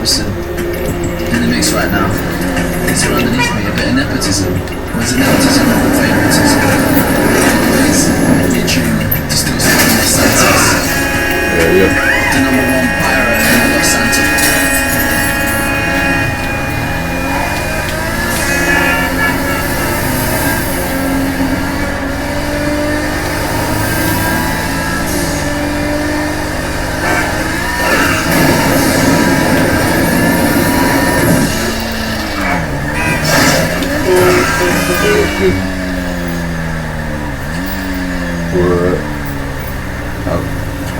Listen, in the mix right now. It's all underneath me, a bit of nepotism. Was it nepotism or favoritism? Anyways, literally, just do something Los Santos. The number one pirate in Los Santos. Word. I'll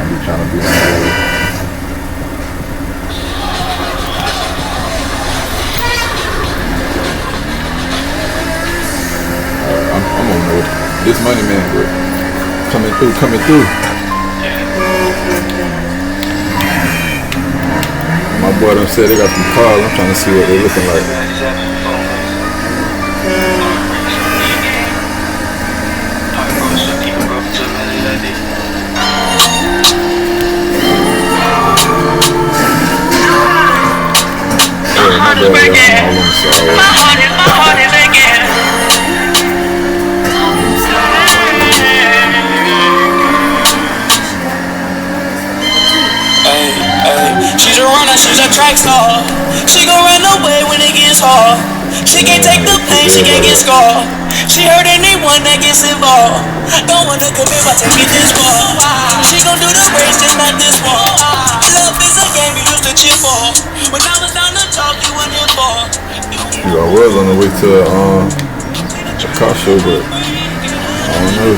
be trying to be on board. I'm on board. This money man, bro. Coming through. My boy done said they got some cars. I'm trying to see what they're looking like. My heart is again. She's a runner, she's a track star. She gon' run away when it gets hard. She can't take the pain, she can't get scarred. She hurt anyone that gets involved. Don't wanna commit by taking this far. She gon' do the race, just not this one. Love is a game you used to cheer for. When I was down to talk, you were here for. I was on the way to a car show, but I don't know.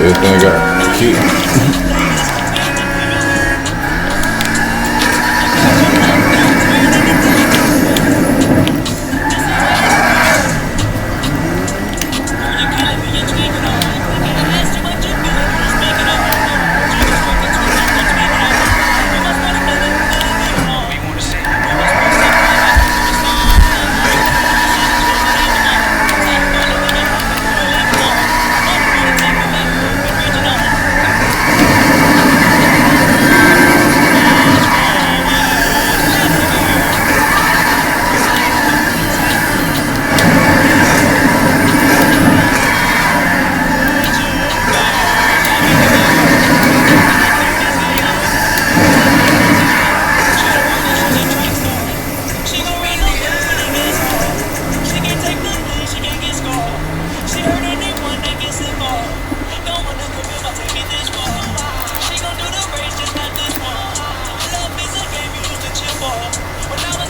Everything got kicked. When I